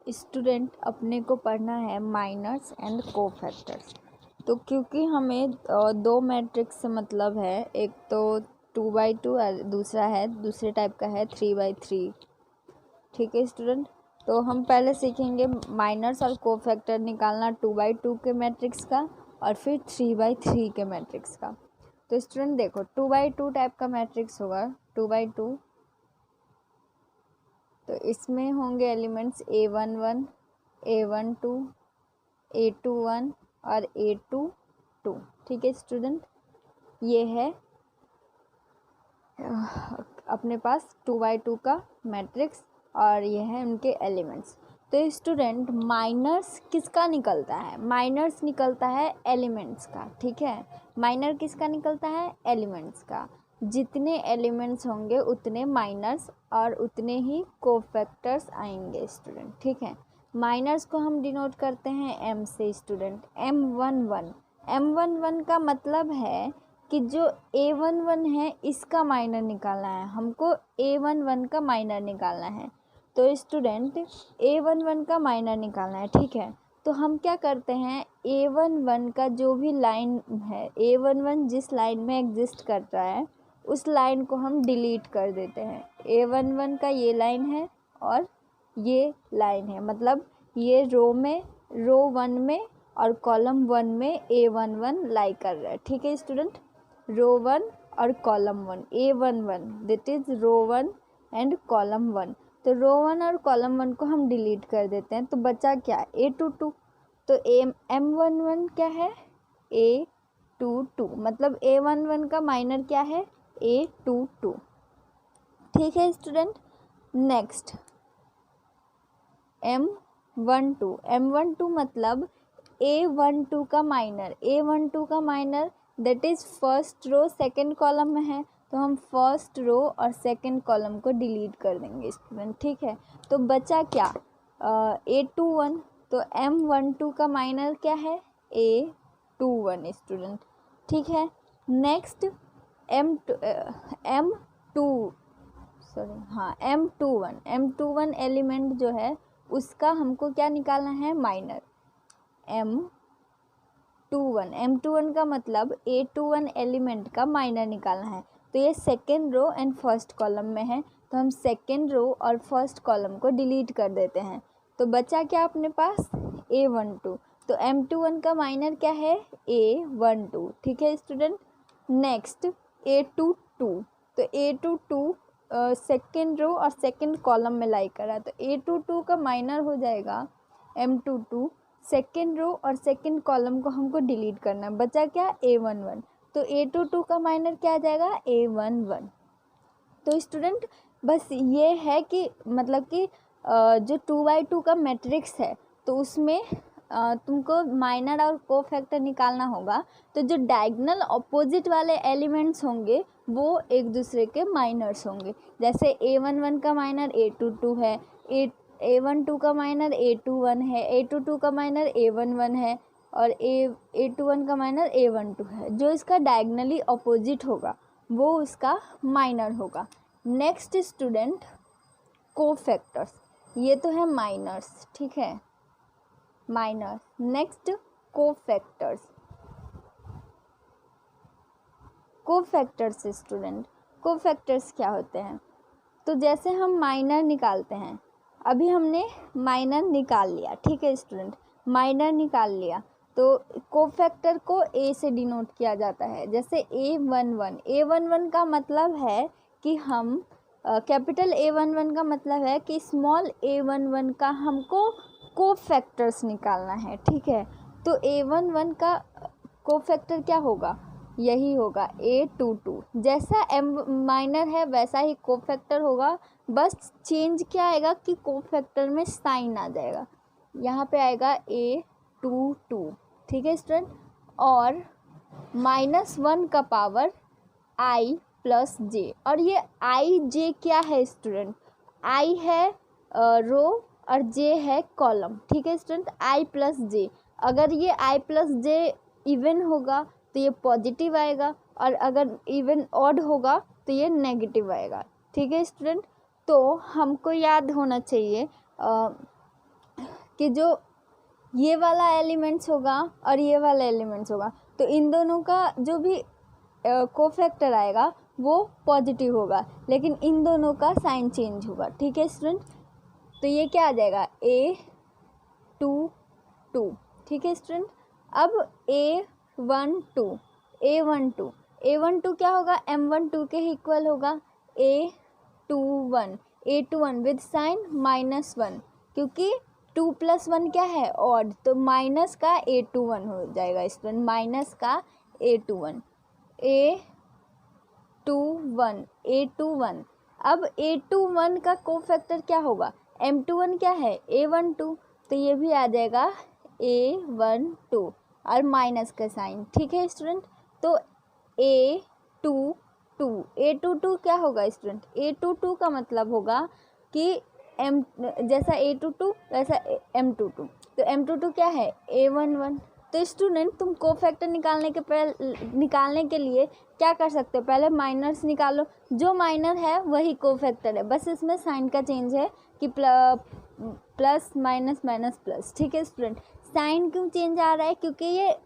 Student अपने को पढ़ना है माइनर्स एंड कोफैक्टर्स। तो क्योंकि हमें दो मैट्रिक्स से मतलब है, एक तो 2/2 और दूसरे टाइप का है 3/3। ठीक है स्टूडेंट, तो हम पहले सीखेंगे माइनर्स और कोफैक्टर निकालना 2/2 के मैट्रिक्स का और फिर 3/3 के मैट्रिक्स का। तो स्टूडेंट देखो 2/2 टाइप का मैट्रिक्स होगा 2/2, तो इसमें होंगे एलिमेंट्स A11, A12, A21 और A22। ठीक है स्टूडेंट, ये है अपने पास 2/2 का मैट्रिक्स और ये है उनके एलिमेंट्स। तो स्टूडेंट माइनर्स किसका निकलता है? माइनर्स निकलता है एलिमेंट्स का। ठीक है, माइनर किसका निकलता है? एलिमेंट्स का। जितने एलिमेंट्स होंगे उतने माइनर्स और उतने ही कोफैक्टर्स आएंगे स्टूडेंट। ठीक है, माइनर्स को हम डिनोट करते हैं एम से स्टूडेंट, M11। M11 का मतलब है कि जो A11 है इसका माइनर निकालना है, हमको A11 का माइनर निकालना है। तो स्टूडेंट A11 का माइनर निकालना है। ठीक है, तो हम क्या करते हैं, A11 का जो भी लाइन है, A11 जिस लाइन में एग्जिस्ट कर रहा है उस लाइन को हम डिलीट कर देते हैं। A11 का ये लाइन है और ये लाइन है, मतलब ये रो 1 में और कॉलम 1 में A11 लाई कर रहा है। ठीक है स्टूडेंट, रो 1 और column 1 A11 that is row 1 and column 1। तो रो 1 और कॉलम 1 को हम डिलीट कर देते हैं, तो बचा क्या? A22। तो M11 क्या है? A22, मतलब A11 का माइनर क्या है? A22। ठीक है स्टूडेंट, नेक्स्ट M12 मतलब A12 का माइनर, A12 का minor that is first row second column में है, तो हम फर्स्ट रो और सेकंड कॉलम को डिलीट कर देंगे स्टूडेंट। ठीक है, तो बचा क्या? A21। तो M12 का माइनर क्या है? A21 student. ठीक है, नेक्स्ट M21 एलिमेंट जो है उसका हमको क्या निकालना है? माइनर M21 का मतलब A21 एलिमेंट का माइनर निकालना है। तो ये second row and first column में है, तो हम सेकेंड रो और फर्स्ट कॉलम को डिलीट कर देते हैं। तो बचा क्या अपने पास? A12। तो M21 का माइनर क्या है? A12। ठीक है स्टूडेंट, नेक्स्ट A22। तो A22 सेकेंड रो और सेकेंड कॉलम में लाई करा, तो A22 का माइनर हो जाएगा M22। सेकेंड रो और सेकेंड कॉलम को हमको डिलीट करना है, बचा क्या? A11। तो A22 का माइनर क्या आ जाएगा? A11। तो स्टूडेंट बस ये है कि मतलब कि जो 2/2 का मैट्रिक्स है तो उसमें तुमको माइनर और कोफैक्टर निकालना होगा। तो जो डायगोनल अपोजिट वाले एलिमेंट्स होंगे वो एक दूसरे के माइनर्स होंगे। जैसे A11 का माइनर A22 है, A12 का माइनर A21 है, A22 का माइनर A11 है और A21 का माइनर A12 है। जो इसका डायगोनली अपोजिट होगा वो उसका माइनर होगा। नेक्स्ट स्टूडेंट कोफैक्टर्स, ये तो है माइनर्स। ठीक है, minor. Next cofactors. Cofactors student, cofactors क्या होते हैं? तो जैसे हम माइनर निकालते हैं, अभी हमने माइनर निकाल लिया। ठीक है स्टूडेंट, माइनर निकाल लिया तो कोफैक्टर को A से डिनोट किया जाता है। जैसे A11 का मतलब है कि हम कैपिटल A11 का मतलब है कि स्मॉल A11 का हमको कोफैक्टर्स निकालना है। ठीक है, तो A11 का कोफैक्टर क्या होगा? यही होगा A22। जैसा M माइनर है वैसा ही कोफैक्टर होगा, बस चेंज क्या आएगा कि कोफैक्टर में साइन आ जाएगा, यहाँ पे आएगा A22। ठीक है स्टूडेंट, और -1 का पावर I + J, और ये I J क्या है स्टूडेंट? I है रो और J है कॉलम। ठीक है स्टूडेंट, I + J, अगर ये I + J इवन होगा तो ये पॉजिटिव आएगा और अगर इवन ऑड होगा तो ये नेगेटिव आएगा। ठीक है स्टूडेंट, तो हमको याद होना चाहिए कि जो ये वाला एलिमेंट्स होगा और ये वाला एलिमेंट्स होगा, तो इन दोनों का जो भी कोफैक्टर आएगा वो पॉजिटिव होगा, लेकिन इन दोनों का साइन चेंज होगा। ठीक है स्टूडेंट, तो ये क्या आ जाएगा A22। ठीक है स्टूडेंट, अब A12 क्या होगा, M12 के इक्वल होगा। A21 विद साइन -1, क्योंकि 2 + 1 क्या है ऑड, तो माइनस का A21 हो जाएगा स्टूडेंट, माइनस का A21। A21 अब A21 का कोफैक्टर क्या होगा, M21 क्या है A12, तो ये भी आ जाएगा A12 और माइनस का साइन। ठीक है स्टूडेंट, तो A22 क्या होगा स्टूडेंट, A22 का मतलब होगा कि जैसा A22 वैसा M22, तो M22 क्या है A11। तो स्टूडेंट तुम कोफैक्टर निकालने के लिए क्या कर सकते हो, पहले माइनर्स निकालो, जो माइनर है वही कोफैक्टर है, बस इसमें साइन का चेंज है कि प्लस माइनस माइनस प्लस। ठीक है स्टूडेंट, साइन क्यों चेंज आ रहा है, क्योंकि ये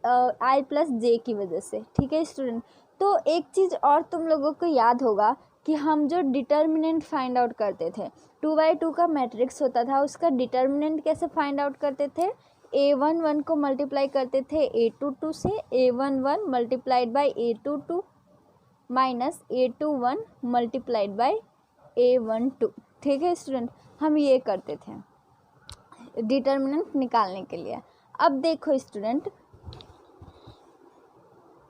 I + J की वजह से। ठीक है स्टूडेंट, तो एक चीज़ और तुम लोगों को याद होगा कि हम जो डिटर्मिनेंट फाइंड आउट करते थे, 2×2 का मैट्रिक्स होता था, उसका डिटर्मिनेंट कैसे फाइंड आउट करते थे, A11 को मल्टीप्लाई करते थे A22 से, A11 multiplied by A22 minus A21 multiplied by A12। ठीक है स्टूडेंट, हम ये करते थे डिटर्मिनेंट निकालने के लिए। अब देखो स्टूडेंट,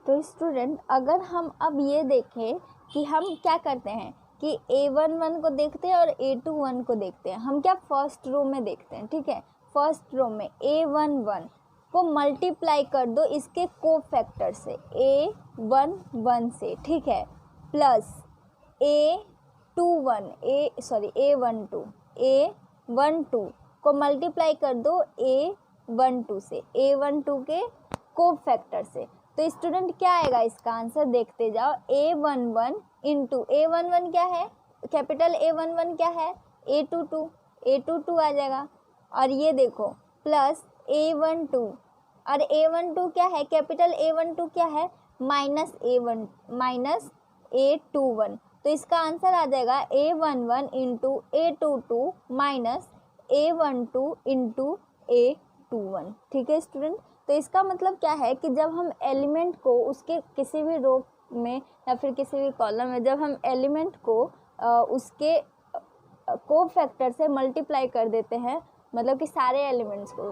तो स्टूडेंट अगर हम अब ये देखें कि हम क्या करते हैं कि A11 को देखते हैं और A21 को देखते हैं, हम क्या फर्स्ट रो में देखते हैं। ठीक है, फर्स्ट रो में A11 को मल्टीप्लाई कर दो इसके कोफैक्टर से A11 से, ठीक है, प्लस A12 को मल्टीप्लाई कर दो A12 से, A12 के कोफैक्टर से। तो स्टूडेंट क्या आएगा इसका आंसर, देखते जाओ, A11 इंटू A11 क्या है, कैपिटल A11 क्या है A22 आ जाएगा, और ये देखो प्लस A12, और A12 क्या है, कैपिटल A12 क्या है माइनस A21, तो इसका आंसर आ जाएगा A11 into A22 minus A12 into A21। ठीक है स्टूडेंट, तो इसका मतलब क्या है कि जब हम एलिमेंट को उसके किसी भी रो में या फिर किसी भी कॉलम में, जब हम एलिमेंट को उसके कोफैक्टर से मल्टीप्लाई कर देते हैं, मतलब कि सारे एलिमेंट्स को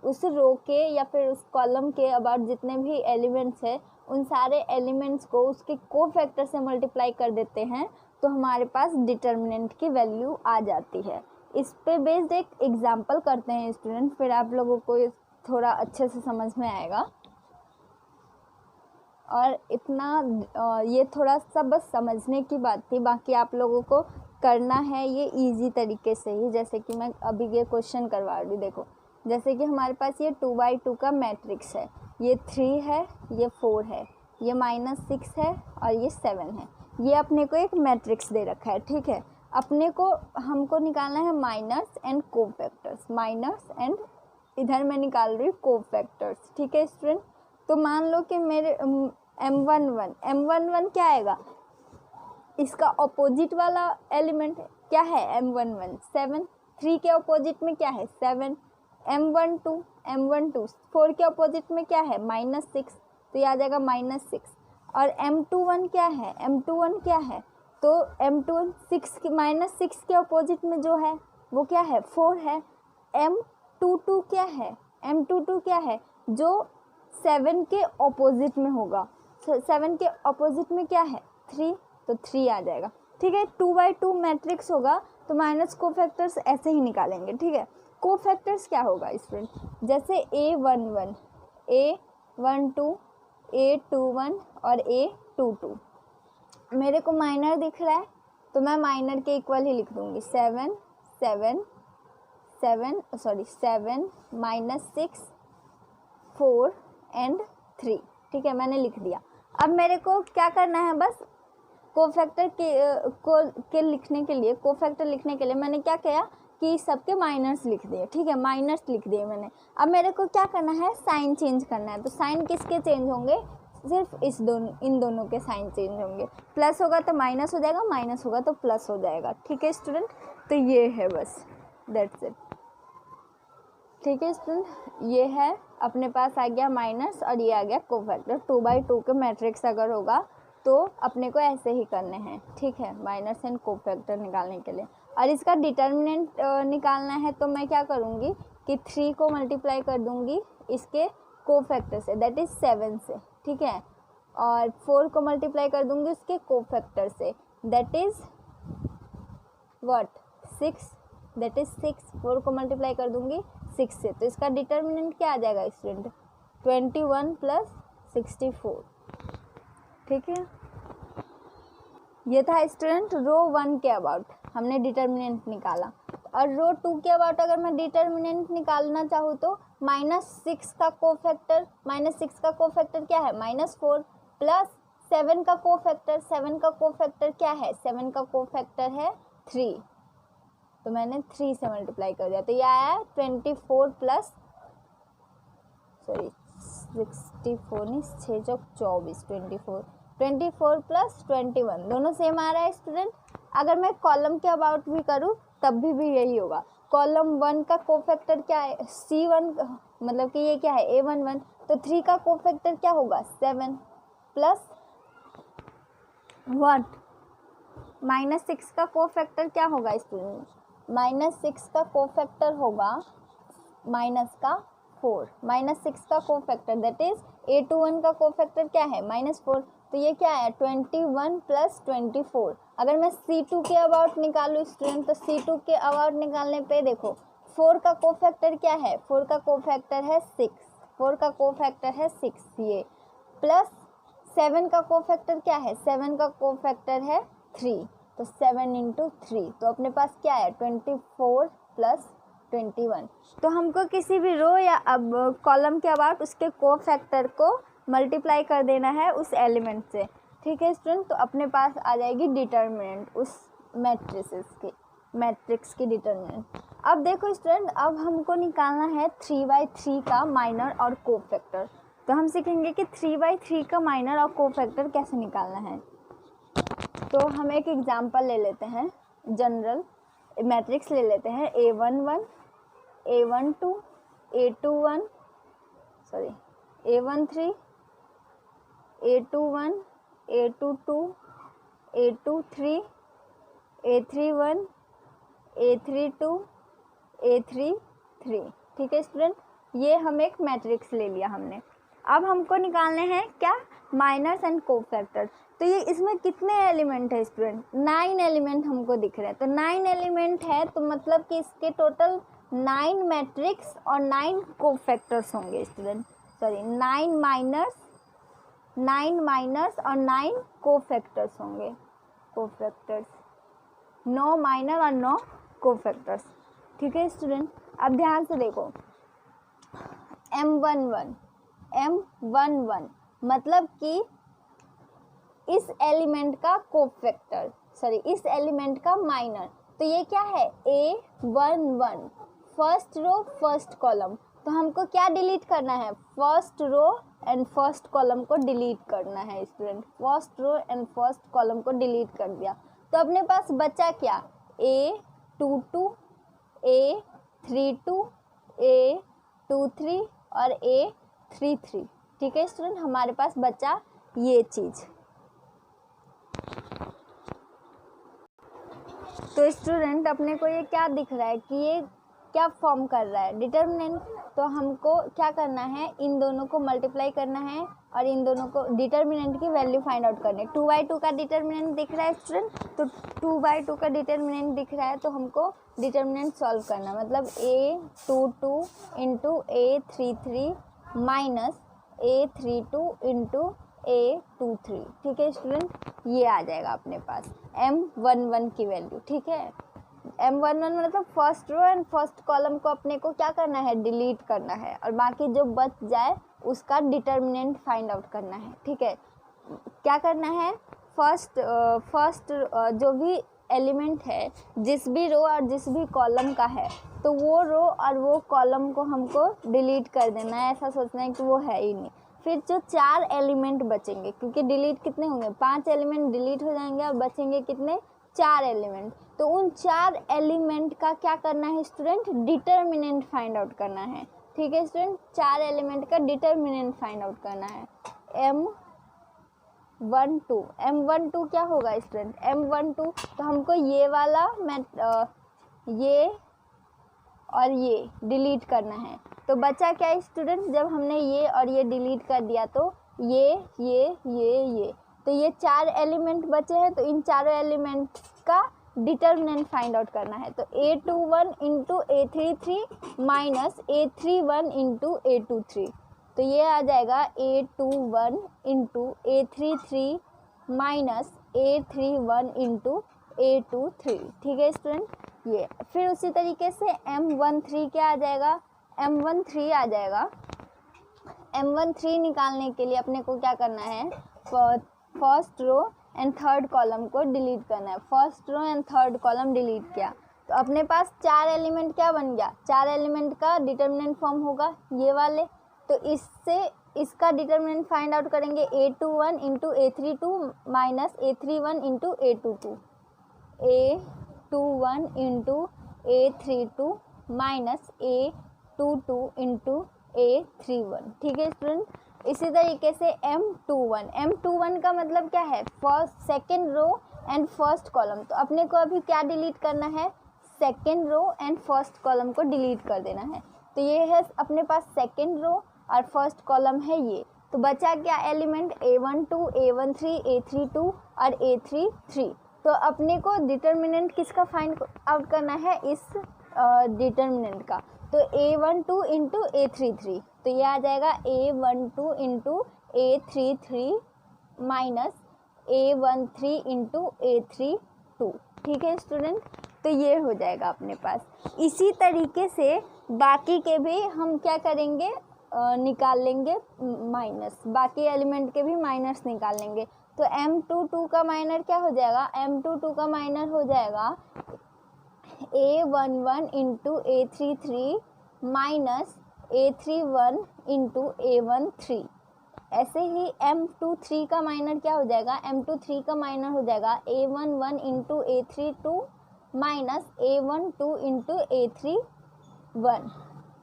उस रो के या फिर उस कॉलम के अबाउट जितने भी एलिमेंट्स हैं उन सारे एलिमेंट्स को उसके कोफैक्टर से मल्टीप्लाई कर देते हैं, तो हमारे पास डिटर्मिनेंट की वैल्यू आ जाती है। इस पे बेस्ड एक एग्जांपल करते हैं स्टूडेंट, फिर आप लोगों को थोड़ा अच्छे से समझ में आएगा। और इतना ये थोड़ा सा बस समझने की बात थी, बाकी आप लोगों को करना है ये इजी तरीके से ही, जैसे कि मैं अभी ये क्वेश्चन करवा रही हूँ। देखो, जैसे कि हमारे पास ये 2×2 का मैट्रिक्स है, ये 3 है, ये 4 है, ये -6 है और ये 7 है। ये अपने को एक मैट्रिक्स दे रखा है। ठीक है, अपने को हमको निकालना है minors and cofactors, minors and इधर मैं निकाल रही हूँ कोफैक्टर्स। ठीक है स्टूडेंट, तो मान लो कि मेरे M11 क्या आएगा, इसका ऑपोजिट वाला एलिमेंट क्या है M11 7, 3 के ऑपोजिट में क्या है 7, M12 4 के ऑपोजिट में क्या है -6, तो ये आ जाएगा -6, और M21 क्या है, M21 क्या है, तो M21 -6 के ऑपोजिट में जो है वो क्या है 4 है। M22 क्या है, M22 क्या है, जो 7 के ऑपोजिट में होगा, 7 के ऑपोजिट में क्या है 3, तो 3 आ जाएगा। ठीक है, 2×2 मैट्रिक्स होगा तो माइनस कोफैक्टर्स ऐसे ही निकालेंगे। ठीक है, कोफैक्टर्स क्या होगा स्टूडेंट, जैसे A11, A12, A21 और A22, मेरे को माइनर दिख रहा है तो मैं माइनर के इक्वल ही लिख दूंगी, 7 -6 4 एंड 3। ठीक है, मैंने लिख दिया। अब मेरे को क्या करना है, बस कोफैक्टर के लिखने के लिए, कोफैक्टर लिखने के लिए मैंने क्या किया कि सबके माइनर्स लिख दिए, ठीक है, माइनर्स लिख दिए मैंने। अब मेरे को क्या करना है, साइन चेंज करना है। तो साइन किसके चेंज होंगे, सिर्फ इन दोनों के साइन चेंज होंगे। प्लस होगा तो माइनस हो जाएगा, माइनस होगा तो प्लस हो जाएगा, ठीक है स्टूडेंट। तो ये है बस, दैट्स इट, ठीक है स्टूडेंट। ये है अपने पास आ गया माइनस और ये आ गया कोफैक्टर। 2/2 के मैट्रिक्स अगर होगा तो अपने को ऐसे ही करने हैं, ठीक है, माइनस एंड कोफैक्टर निकालने के लिए। और इसका डिटर्मिनेंट निकालना है तो मैं क्या करूँगी कि 3 को मल्टीप्लाई कर दूँगी इसके कोफैक्टर से, दैट इज़ 7 से, ठीक है, और 4 को मल्टीप्लाई कर दूँगी उसके कोफैक्टर से, that is what 6, that is 6। 4 को मल्टीप्लाई कर दूँगी 6 से, तो इसका डिटर्मिनेंट क्या आ जाएगा स्टूडेंट, 21 + 64, ठीक है। ये था स्टूडेंट रो 1 के अबाउट, हमने डिटर्मिनेंट निकाला। और रो 2 के अबाउट अगर मैं डिटर्मिनेंट निकालना चाहूँ तो -6 का कोफैक्टर, -6 का कोफैक्टर क्या है, -4 प्लस 7 का कोफैक्टर, 7 का कोफैक्टर क्या है, 7 का कोफैक्टर है 3, तो मैंने 3 से मल्टीप्लाई कर दिया, तो ये आया 24 प्लस 64 नहीं, 6 चौक 24, 24 प्लस 21 दोनों सेम आ रहा है स्टूडेंट। अगर मैं कॉलम के अबाउट भी करूँ तब भी यही होगा। कॉलम 1 का कोफैक्टर क्या है, C1, मतलब कि ये क्या है A11, तो 3 का कोफैक्टर क्या होगा 7 प्लस व्हाट, -6 का कोफैक्टर क्या होगा स्टूडेंट, -6 का कोफैक्टर होगा माइनस का 4, -6 का कोफैक्टर दैट इज A21 का कोफैक्टर क्या है -4, तो ये क्या है 21 + 24। अगर मैं C2 के अबाउट निकालूँ स्टूडेंट, तो C2 के अबाउट निकालने पे देखो 4 का कोफैक्टर क्या है, 4 का कोफैक्टर है 6, 4 का कोफैक्टर है 6 ये, प्लस 7 का कोफैक्टर क्या है, 7 का कोफैक्टर है 3, तो 7 × 3, तो अपने पास क्या है 24 + 21। तो हमको किसी भी रो या अब कॉलम के अबाउट उसके कोफैक्टर को मल्टीप्लाई कर देना है उस एलिमेंट से, ठीक है स्टूडेंट। तो अपने पास आ जाएगी डिटर्मिनेंट उस मैट्रिक्स की डिटर्मिनेंट। अब देखो स्टूडेंट, अब हमको निकालना है 3/3 का माइनर और कोफैक्टर। तो हम सीखेंगे कि 3/3 का माइनर और कोफैक्टर कैसे निकालना है। तो हम एक एग्जांपल ले लेते हैं, जनरल मैट्रिक्स ले लेते हैं, A11, A12, A21, A13, A21, A22, A23, A31, A32, A33, ठीक है स्टूडेंट। ये हम एक मैट्रिक्स ले लिया हमने। अब हमको निकालने हैं क्या, माइनर्स एंड कोफैक्टर। तो ये इसमें कितने एलिमेंट है स्टूडेंट, 9 एलिमेंट हमको दिख रहे हैं। तो 9 एलिमेंट है तो मतलब कि इसके टोटल 9 मैट्रिक्स और 9 कोफैक्टर्स होंगे स्टूडेंट, 9 माइनर्स और 9 कोफैक्टर्स होंगे, कोफैक्टर्स 9 माइनर और 9 कोफैक्टर्स, ठीक है स्टूडेंट। अब ध्यान से देखो, M11 मतलब कि इस एलिमेंट का कोफैक्टर, इस एलिमेंट का माइनर, तो ये क्या है A11, first row first column. तो हमको क्या डिलीट करना है, first row and first column को डिलीट करना है student. First row and first column को डिलीट कर दिया तो अपने पास बचा क्या, A22, A32, A23 और A33, ठीक है स्टूडेंट। हमारे पास बचा ये चीज़। तो स्टूडेंट अपने को ये क्या दिख रहा है कि ये क्या फॉर्म कर रहा है, डिटर्मिनेंट। तो हमको क्या करना है, इन दोनों को मल्टीप्लाई करना है और इन दोनों को डिटर्मिनेंट की वैल्यू फाइंड आउट करनी है। 2/2 का डिटर्मिनेंट दिख रहा है स्टूडेंट, तो 2/2 का डिटर्मिनेंट दिख रहा है तो हमको डिटर्मिनेंट सॉल्व करना, मतलब A22 × A33 minus A32 × A23, ठीक है स्टूडेंट। ये आ जाएगा अपने पास M11 की वैल्यू, ठीक है। M11 मतलब first row and first column को अपने को क्या करना है, डिलीट करना है और बाकी जो बच जाए उसका डिटर्मिनेंट फाइंड आउट करना है, ठीक है। क्या करना है, फर्स्ट जो भी एलिमेंट है जिस भी रो और जिस भी कॉलम का है, तो वो रो और वो कॉलम को हमको डिलीट कर देना है, ऐसा सोचना है कि वो है ही नहीं। फिर जो 4 एलिमेंट बचेंगे, क्योंकि डिलीट कितने होंगे, 5 एलिमेंट डिलीट हो जाएंगे और बचेंगे कितने, 4 एलिमेंट। तो उन 4 एलिमेंट का क्या करना है स्टूडेंट, डिटर्मिनेंट फाइंड आउट करना है। ठीक है स्टूडेंट, 4 एलिमेंट का डिटर्मिनेंट फाइंड आउट करना है। M12 क्या होगा स्टूडेंट, M12 तो हमको ये वाला ये और ये डिलीट करना है। तो बचा क्या स्टूडेंट, जब हमने ये और ये डिलीट कर दिया तो ये तो ये 4 एलिमेंट बचे हैं। तो इन चारों एलिमेंट का डिटर्मिनेंट फाइंड आउट करना है। तो A21 into A33 minus A31 into A23, तो ये आ जाएगा A21 into A33 minus A31 into A23। ठीक है स्टूडेंट, ये फिर उसी तरीके से M13 क्या आ जाएगा, M13 आ जाएगा। M13 निकालने के लिए अपने को क्या करना है, first row and third column को डिलीट करना है। First row and third column delete किया तो अपने पास 4 एलिमेंट क्या बन गया, 4 एलिमेंट का डिटर्मिनेंट फॉर्म होगा ये वाले। तो इससे इसका डिटर्मिनेंट फाइंड आउट करेंगे A21 into A32 minus A31 into A22, A21 into A32 minus A22 into A31। ठीक है स्टूडेंट, इसी तरीके से M21 का मतलब क्या है, first second row and first column. तो अपने को अभी क्या डिलीट करना है, second row and first column को डिलीट कर देना है। तो ये है अपने पास सेकेंड रो और फर्स्ट कॉलम है ये। तो बचा क्या एलिमेंट, A12, A13, A32 और A33। तो अपने को डिटर्मिनेंट किसका फाइंड आउट करना है, इस डिटर्मिनेंट का। तो A12 इंटू A33, तो ये आ जाएगा A12 into A33 minus A13 into A32। ठीक है स्टूडेंट, तो ये हो जाएगा अपने पास। इसी तरीके से बाकी के भी हम क्या करेंगे, निकाल लेंगे माइनस, बाकी एलिमेंट के भी माइनस निकाल लेंगे। तो M22 का माइनर क्या हो जाएगा, M22 का माइनर हो जाएगा A11 into A33 minus A31 into A13। ऐसे ही M23 का माइनर क्या हो जाएगा, M23 का माइनर हो जाएगा A11 into A32 minus A12 into A31।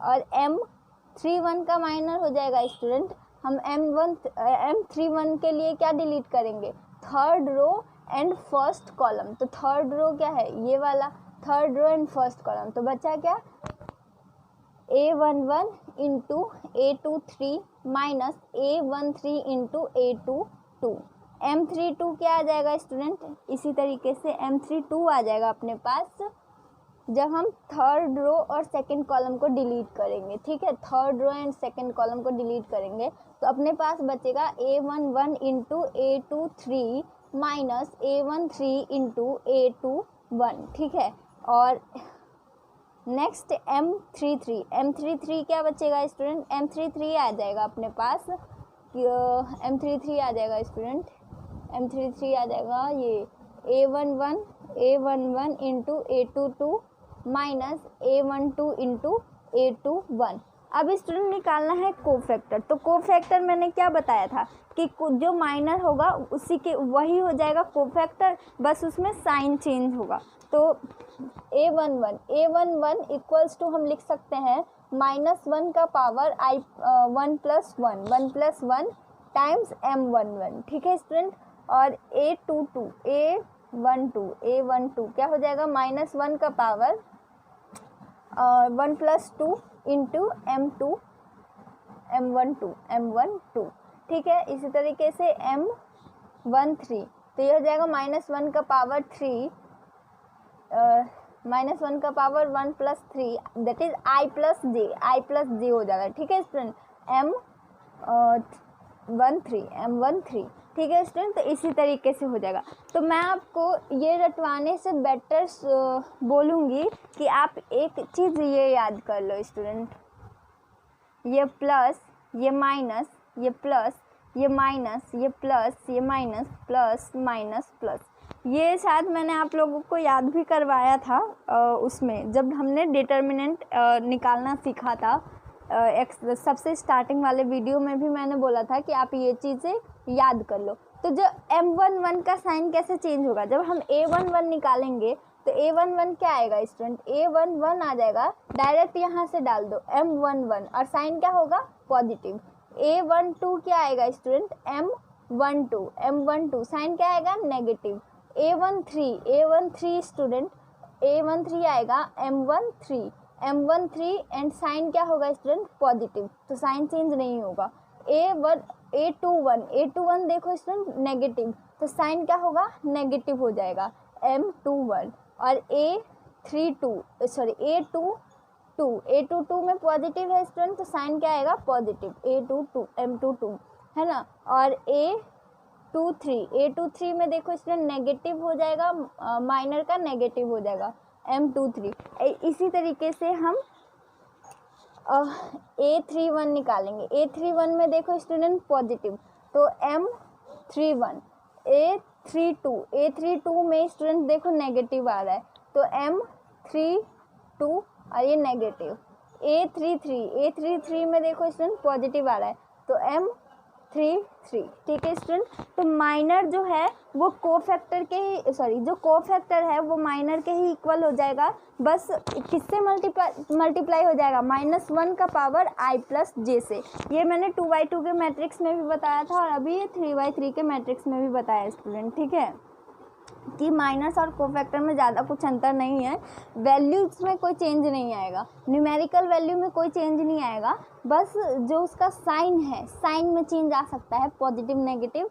और M31 का माइनर हो जाएगा स्टूडेंट, हम M31 के लिए क्या डिलीट करेंगे, third row and first column. तो थर्ड रो क्या है, ये वाला third row and first column. तो बचा क्या, A11 into A23 minus A13 into A22। M32 क्या आ जाएगा स्टूडेंट, इसी तरीके से M32 आ जाएगा अपने पास जब हम थर्ड रो और सेकंड कॉलम को डिलीट करेंगे। ठीक है, third row and second column को डिलीट करेंगे तो अपने पास बचेगा A11 into A23 minus A13 into A21। ठीक है, और नेक्स्ट M33 क्या बचेगा स्टूडेंट, M33 आ जाएगा अपने पास, M33 आ जाएगा स्टूडेंट, M33 आ जाएगा ये A11 into A22 minus A12 into A21। अब स्टूडेंट निकालना है कोफैक्टर। तो कोफैक्टर मैंने क्या बताया था कि जो माइनर होगा उसी के वही हो जाएगा कोफैक्टर, बस उसमें साइन चेंज होगा। तो A11 इक्वल्स टू हम लिख सकते हैं -1 का पावर 1 प्लस 1 टाइम्स M11। ठीक है स्टूडेंट, और A12 क्या हो जाएगा, -1 का पावर 1 प्लस 2 इंटू M12। ठीक है, इसी तरीके से M13 तो ये हो जाएगा -1 का पावर 3 -1 का power 1 plus 3 that is I plus J हो जाएगा। ठीक है स्टूडेंट, M13। ठीक है स्टूडेंट, तो इसी तरीके से हो जाएगा। तो मैं आपको ये रटवाने से बेटर बोलूँगी कि आप एक चीज़ ये याद कर लो स्टूडेंट, ये प्लस, ये माइनस, ये प्लस, ये माइनस, ये प्लस, ये माइनस, प्लस माइनस प्लस, ये शायद मैंने आप लोगों को याद भी करवाया था उसमें जब हमने डिटर्मिनेंट निकालना सीखा था। सबसे स्टार्टिंग वाले वीडियो में भी मैंने बोला था कि आप ये चीज़ें याद कर लो। तो जो M11 का साइन कैसे चेंज होगा, जब हम A11 निकालेंगे तो A11 क्या आएगा स्टूडेंट, A11 आ जाएगा, डायरेक्ट यहाँ से डाल दो M11 और साइन क्या होगा पॉजिटिव। A12 क्या आएगा स्टूडेंट, M12 साइन क्या आएगा नेगेटिव। A13 स्टूडेंट, A13 आएगा M13 एंड साइन क्या होगा स्टूडेंट पॉजिटिव, तो साइन चेंज नहीं होगा। A21 देखो स्टूडेंट नेगेटिव, तो साइन क्या होगा नेगेटिव हो जाएगा M21। और A22 में पॉजिटिव है स्टूडेंट, तो साइन क्या आएगा पॉजिटिव M22 है ना। और A23 में देखो स्टूडेंट नेगेटिव हो जाएगा, माइनर का नेगेटिव हो जाएगा M23। इसी तरीके से हम A31 निकालेंगे। A31 में देखो स्टूडेंट पॉजिटिव, तो M31। A32 में स्टूडेंट देखो नेगेटिव आ रहा है, तो M32 और ये नेगेटिव। A33 में देखो स्टूडेंट पॉजिटिव आ रहा है, तो M33। ठीक है स्टूडेंट, तो माइनर जो है वो कोफैक्टर के ही जो कोफैक्टर है वो माइनर के ही इक्वल हो जाएगा, बस किससे मल्टीप्लाई हो जाएगा, -1 का पावर i+j से। ये मैंने 2/2 के मैट्रिक्स में भी बताया था और अभी ये 3/3 के मैट्रिक्स में भी बताया स्टूडेंट। ठीक है कि माइनस और कोफैक्टर में ज़्यादा कुछ अंतर नहीं है, वैल्यूज में कोई चेंज नहीं आएगा, न्यूमेरिकल वैल्यू में कोई चेंज नहीं आएगा, बस जो उसका साइन है साइन में चेंज आ सकता है, पॉजिटिव नेगेटिव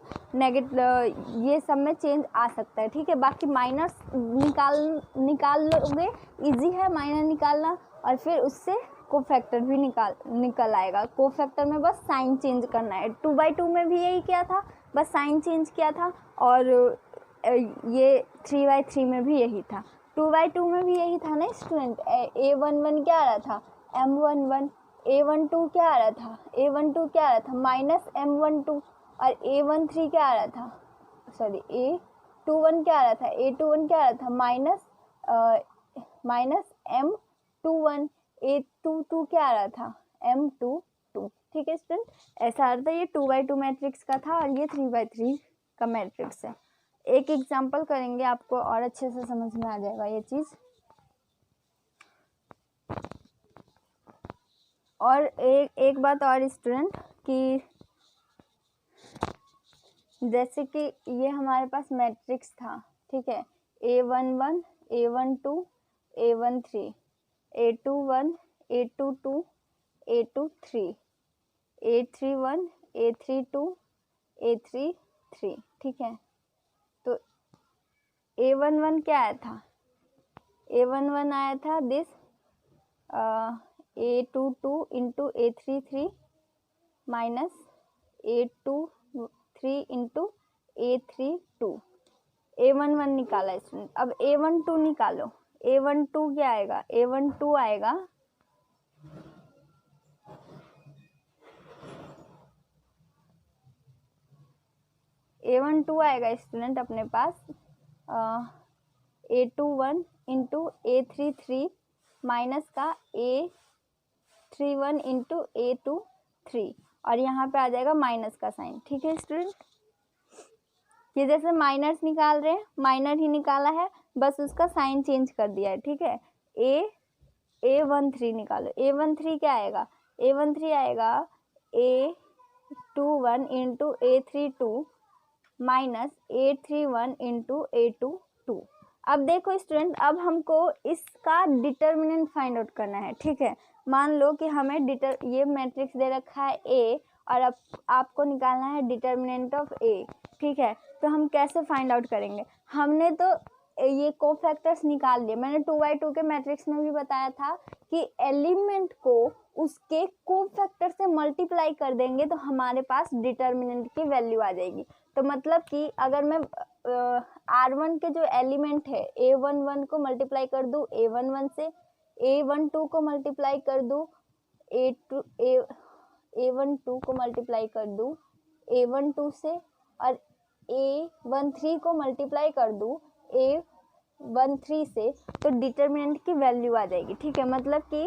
ये सब में चेंज आ सकता है। ठीक है, बाकी माइनस निकाल लोगे, इजी है माइनर निकालना, और फिर उससे कोफैक्टर भी निकल आएगा। कोफैक्टर में बस साइन चेंज करना है। 2/2 में भी यही किया था, बस साइन चेंज किया था, और ये 3/3 में भी यही था, 2/2 में भी यही था ना स्टूडेंट। A11 क्या आ रहा था M11, A12 क्या आ रहा था A12 क्या आ रहा था -M12, और A13 क्या आ रहा था A21 क्या आ रहा था A21 क्या आ रहा था -M21, A22 क्या आ रहा था M22। ठीक है स्टूडेंट, ऐसा अर्थ है ये 2/2 मैट्रिक्स का था और ये 3/3 का मैट्रिक्स है। एक एग्जाम्पल करेंगे, आपको और अच्छे से समझ में आ जाएगा ये चीज़। और एक बात और स्टूडेंट कि जैसे कि ये हमारे पास मैट्रिक्स था, ठीक है, A11 A12 A13 A21 A22 A23 A31 A32 A33। ठीक है, तो A11 क्या आया था, A11 आया था this A22 into A33 minus A23 into A32। A11 निकाला स्टूडेंट, अब A12 निकालो। A12 क्या आएगा, A12 आएगा A12 आएगा स्टूडेंट अपने पास A21 इंटू A33 माइनस का A31 इंटू A23, और यहाँ पे आ जाएगा माइनस का साइन। ठीक है स्टूडेंट, ये जैसे माइनस निकाल रहे हैं, माइनर ही निकाला है, बस उसका साइन चेंज कर दिया है। ठीक है, A13 निकालो। A13 क्या आएगा, A13 आएगा A21 into A32 minus A31 into A22। अब देखो स्टूडेंट, अब हमको इसका डिटर्मिनेंट फाइंड आउट करना है। ठीक है, मान लो कि हमें ये मैट्रिक्स दे रखा है A, और अब आपको निकालना है डिटर्मिनेंट ऑफ A। ठीक है, तो हम कैसे फाइंड आउट करेंगे, हमने तो ये कोफैक्टर्स निकाल लिए, मैंने 2/2 के मैट्रिक्स में भी बताया था कि एलिमेंट को उसके कोफैक्टर से मल्टीप्लाई कर देंगे तो हमारे पास डिटर्मिनेंट की वैल्यू आ जाएगी। तो मतलब कि अगर मैं R1 के जो एलिमेंट है A11 को मल्टीप्लाई कर दूँ A11 से, A12 को मल्टीप्लाई कर दूँ A12 को मल्टीप्लाई कर दूँ A12 से, और A13 को मल्टीप्लाई कर दूँ A13 से तो डिटर्मिनेंट की वैल्यू आ जाएगी। ठीक है, मतलब कि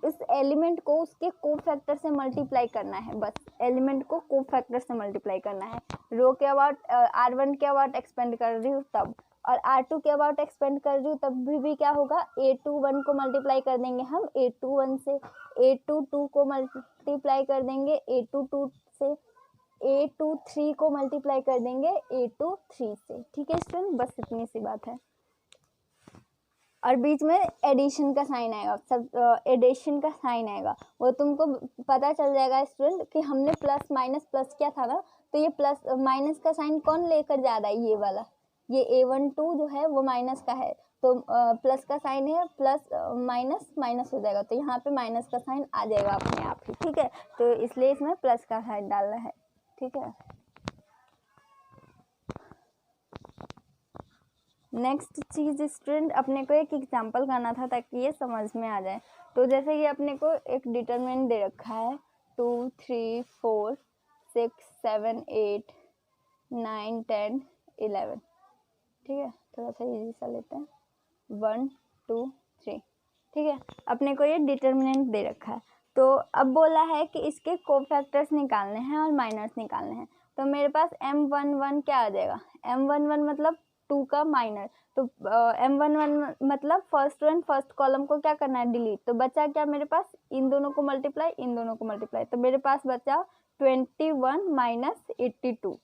इस एलिमेंट को उसके कोफैक्टर से मल्टीप्लाई करना है, बस एलिमेंट को कोफैक्टर से मल्टीप्लाई करना है। रो के अबाउट R1 के अबाउट एक्सपेंड कर रही हूँ तब, और R2 के अबाउट एक्सपेंड कर रही हूँ तब भी क्या होगा, A21 को मल्टीप्लाई कर देंगे हम A21 से, A22 को मल्टीप्लाई कर देंगे A22 से, A23 को मल्टीप्लाई कर देंगे A23 से। ठीक है स्टूडेंट, बस इतनी सी बात है। और बीच में एडिशन का साइन आएगा, सब एडिशन का साइन आएगा, वो तुमको पता चल जाएगा स्टूडेंट कि हमने प्लस माइनस प्लस किया था ना, तो ये प्लस माइनस का साइन कौन लेकर जा रहा है, ये वाला, ये A12 जो है वो माइनस का है, तो प्लस का साइन है, प्लस माइनस माइनस हो जाएगा, तो यहाँ पे माइनस का साइन आ जाएगा अपने आप ही। ठीक है, तो इसलिए इसमें प्लस का साइन डालना है। ठीक है, नेक्स्ट चीज स्टूडेंट, अपने को एक एग्जांपल करना था ताकि ये समझ में आ जाए। तो जैसे कि अपने को एक डिटरमिनेंट दे रखा है 2 3 4 6 7 8 9 10 11। ठीक है, थोड़ा सा इजी सा लेते हैं, 1 2 3। ठीक है, अपने को ये डिटरमिनेंट दे रखा है, तो अब बोला है कि इसके कोफैक्टर्स निकालने हैं और माइनर्स निकालने हैं। तो मेरे पास M11 क्या आ जाएगा, M11 मतलब 2 का माइनर, तो M11 मतलब first row and first column को क्या करना है, डिलीट। तो बचा क्या मेरे पास, इन दोनों को मल्टीप्लाई, इन दोनों को मल्टीप्लाई, तो मेरे पास बचा 21 माइनस 82,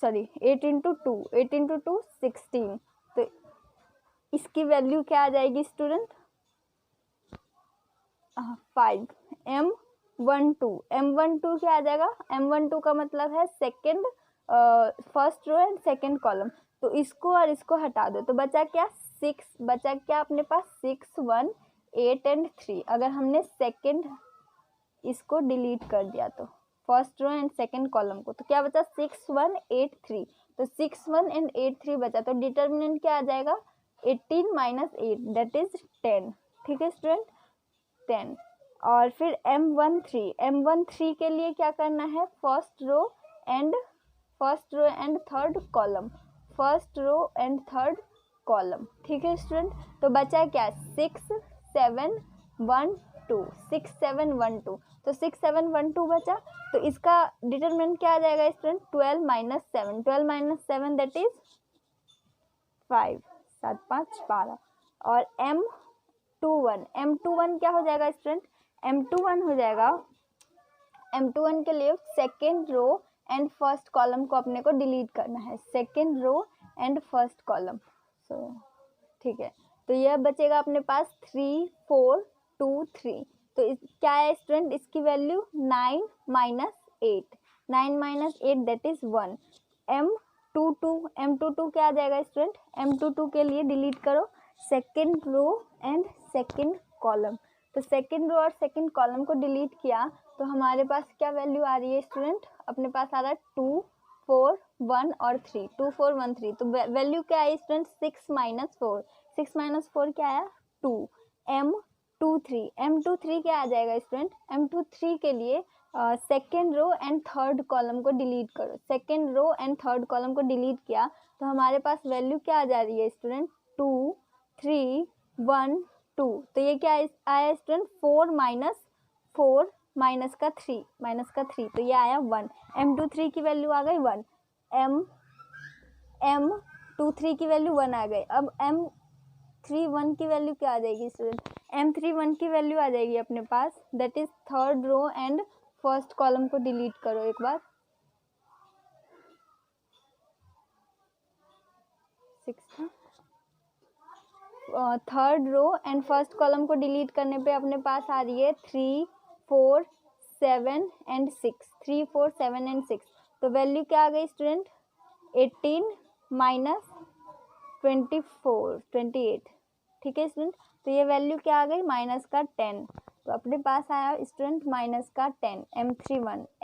सॉरी 8 इंटू 2, 8 इंटू 2 16। तो इसकी वैल्यू क्या आ जाएगी स्टूडेंट, 5। M12 क्या आ जाएगा, M12 का मतलब है second, first row and second column, तो इसको और इसको हटा दो, तो बचा क्या 6, बचा क्या अपने पास 6 1 8 एंड 3। अगर हमने सेकेंड इसको डिलीट कर दिया तो first row and second column को, तो क्या बचा 6 1 8 3, तो 6 1 एंड 8 3 बचा, तो डिटर्मिनेंट क्या आ जाएगा 18 माइनस 8 दैट इज 10। ठीक है स्टूडेंट, 10। और फिर M13 के लिए क्या करना है, first row and third column, first row and third column. ठीक है स्टूडेंट, तो बचा क्या 6 7 1 2, 6 7 1 2, तो 6 7 1 2 बचा, तो इसका डिटरमिनेंट क्या आ जाएगा student 12 minus 7, 12 minus 7 that is 5, 7 5 12। और M21 क्या हो जाएगा स्टूडेंट, M21 हो जाएगा, M21 के लिए second row and first column को अपने को डिलीट करना है, second row and first column. So ठीक है, तो यह बचेगा अपने पास 3 4 2 3। तो क्या है स्टूडेंट, इसकी value 9 minus 8, 9 minus 8 that is 1। M22 क्या आ जाएगा स्टूडेंट, M22 के लिए डिलीट करो second row and second column, तो सेकेंड रो और सेकेंड कॉलम को डिलीट किया तो हमारे पास क्या वैल्यू आ रही है स्टूडेंट, अपने पास आ रहा है 2 4 1 और 3, 2 4 1 3। तो वैल्यू क्या आई स्टूडेंट 6 माइनस 4, 6 माइनस 4 क्या आया 2। M23 क्या आ जाएगा स्टूडेंट, M23 के लिए second row and third column को डिलीट करो, second row and third column को डिलीट किया तो हमारे पास वैल्यू क्या आ जा रही है स्टूडेंट 2 3 1 2। तो ये क्या आया स्टूडेंट 4 माइनस का 3, तो ये आया 1। M23 की वैल्यू आ गई 1, M23 की वैल्यू 1 आ गई। अब M31 की वैल्यू क्या आ जाएगी स्टूडेंट, M31 की वैल्यू आ जाएगी अपने पास that is third row and first column को डिलीट करो एक बार, 6 third row and first column को डिलीट करने पे अपने पास आ रही है 3 4 7 एंड 6, 3 4 7 एंड 6। तो वैल्यू क्या आ गई स्टूडेंट 18 माइनस 28। ठीक है स्टूडेंट, तो ये वैल्यू क्या आ गई माइनस का 10, तो अपने पास आया स्टूडेंट माइनस का 10।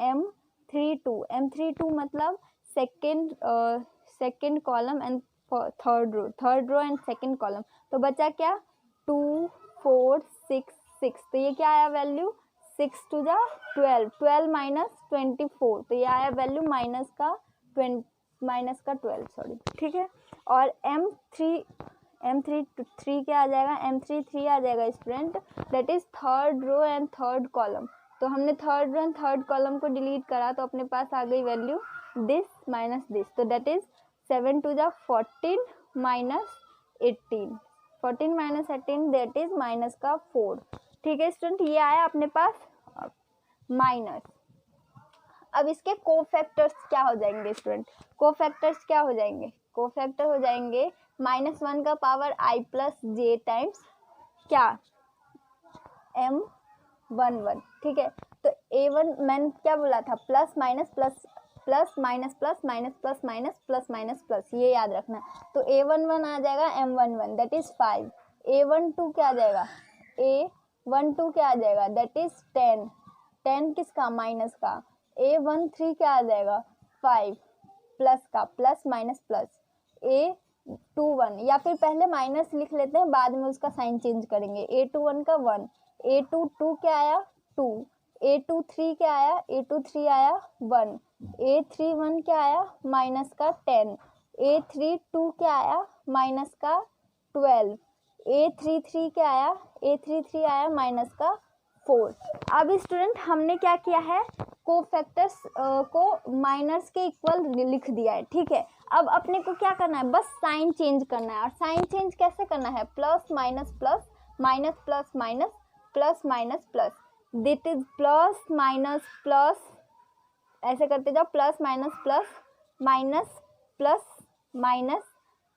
M32 मतलब second column and third row and second column, तो बचा क्या 2 4 6 6, तो ये क्या आया वैल्यू 6 2 जा 12, 12 माइनस 24, तो ये आया वैल्यू माइनस का माइनस का 12 सॉरी, ठीक है। और M3 क्या आ जाएगा, M3 3 आ जाएगा student, that is third row and third column. तो हमने third row and third column को डिलीट करा तो अपने पास आ गई वैल्यू दिस माइनस दिस, तो दैट इज 7 2 जा 14 minus 18, 14 minus 18 that is minus का 4, ठीक है स्टूडेंट। ये आया अपने पास माइनस। अब इसके कोफैक्टर्स क्या हो जाएंगे स्टूडेंट, कोफैक्टर्स क्या हो जाएंगे, कोफैक्टर हो जाएंगे -1 का power i plus J times क्या M11, ठीक है। तो A1 मैंने क्या बोला था, plus minus plus plus minus plus minus plus minus plus minus plus, ये याद रखना। तो A11 आ जाएगा M11 दैट इज 5, A12 क्या आ जाएगा, A12 क्या आ जाएगा दैट इज 10, 10 किसका माइनस का, A13 क्या आ जाएगा 5 प्लस का प्लस माइनस प्लस, A21 या फिर पहले माइनस लिख लेते हैं बाद में उसका साइन चेंज करेंगे, A21 का 1, A22 क्या आया 2, A23 क्या आया, A23 आया 1, A31 क्या आया माइनस का 10, A32 क्या आया माइनस का 12, A33 क्या आया, A33 आया माइनस का 4। अब स्टूडेंट हमने क्या किया है, कोफैक्टर्स को माइनस के इक्वल लिख दिया है, ठीक है। अब अपने को क्या करना है, बस साइन चेंज करना है। और साइन चेंज कैसे करना है, plus minus plus minus plus minus plus minus plus, that is plus minus plus, ऐसे करते जाओ, plus minus plus minus plus minus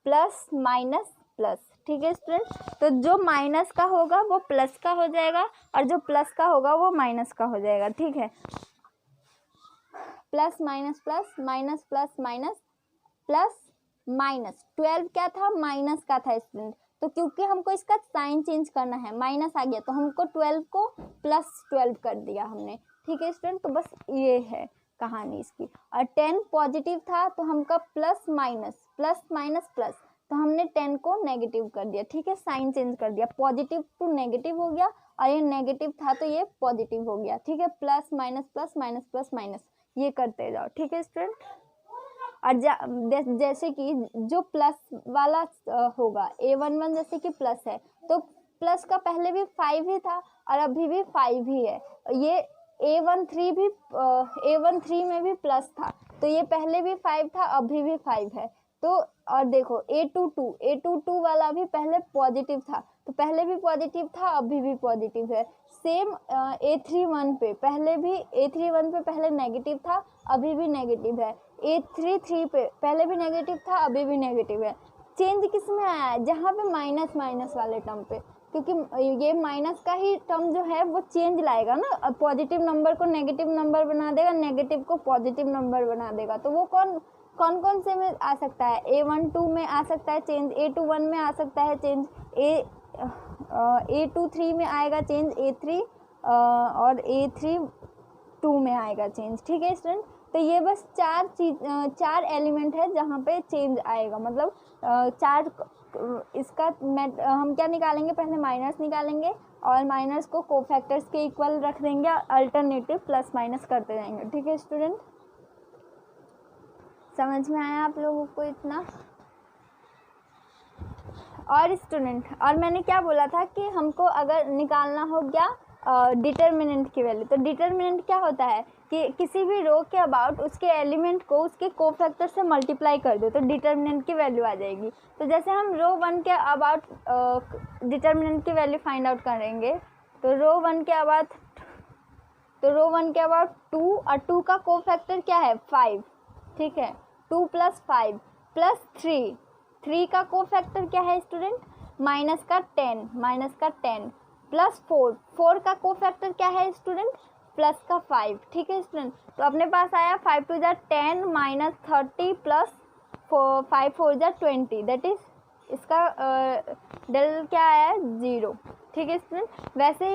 plus minus plus, ठीक है स्टूडेंट। तो जो माइनस का होगा वो प्लस का हो जाएगा और जो प्लस का होगा वो माइनस का हो जाएगा, ठीक है। Plus minus plus minus plus minus plus minus 12 क्या था, माइनस का था स्टूडेंट। तो क्योंकि हमको इसका साइन चेंज करना है, माइनस आ गया तो हमको 12 को प्लस 12 कर दिया हमने, ठीक है स्टूडेंट। तो बस ये है कहानी इसकी। और 10 पॉजिटिव था तो हमका प्लस माइनस प्लस, तो हमने 10 को नेगेटिव कर दिया, ठीक है, साइन चेंज कर दिया, पॉजिटिव टू नेगेटिव हो गया और ये नेगेटिव था तो ये पॉजिटिव हो गया, ठीक है। Plus minus plus minus plus minus ये करते जाओ, ठीक है स्टूडेंट। और जैसे कि जो प्लस वाला होगा A11 जैसे कि प्लस है तो प्लस का पहले भी 5 ही था और अभी भी 5 ही है। ये A13 में भी प्लस था तो ये पहले भी 5 था अभी भी 5 है। तो और देखो A22 वाला भी पहले पॉजिटिव था तो पहले भी पॉजिटिव था अभी भी पॉजिटिव है। सेम A31 पे पहले नेगेटिव था अभी भी नेगेटिव है। A33 पे पहले भी नेगेटिव था अभी भी नेगेटिव है। चेंज किस में आया है, जहाँ पे माइनस माइनस वाले टर्म पे, क्योंकि ये माइनस का ही टर्म जो है वो चेंज लाएगा ना, पॉजिटिव नंबर को नेगेटिव नंबर बना देगा, नेगेटिव को पॉजिटिव नंबर बना देगा। तो वो कौन से में आ सकता है, A12 में आ सकता है चेंज, A21 में आ सकता है चेंज, A23 में आएगा चेंज, A3 और A32 में आएगा चेंज, ठीक है स्टूडेंट। तो ये बस चार एलिमेंट है जहाँ पे चेंज आएगा, मतलब चार इसका हम क्या निकालेंगे, पहले माइनस निकालेंगे और माइनस को कोफैक्टर्स के इक्वल रख देंगे, अल्टरनेटिव प्लस माइनस करते जाएंगे, ठीक है स्टूडेंट। समझ में आया आप लोगों को इतना? और स्टूडेंट, और मैंने क्या बोला था कि हमको अगर निकालना हो क्या डिटर्मिनेंट की वैल्यू, तो डिटर्मिनेंट क्या होता है कि किसी भी रो के अबाउट उसके एलिमेंट को उसके कोफैक्टर से मल्टीप्लाई कर दो तो डिटर्मिनेंट की वैल्यू आ जाएगी। तो जैसे हम रो 1 के अबाउट डिटर्मिनेंट की वैल्यू फाइंड आउट करेंगे तो रो 1 के अबाउट 2 और 2 का कोफैक्टर क्या है 5, ठीक है, 2 + 5 + 3 का कोफैक्टर क्या है स्टूडेंट माइनस का 10 प्लस 4 का कोफैक्टर क्या है स्टूडेंट प्लस का 5, ठीक है स्टूडेंट। तो अपने पास आया 5 × 2 = 10 -30 प्लस 5 × 4 = 20, दैट इज इसका डेल क्या आया 0, ठीक है स्टूडेंट। वैसे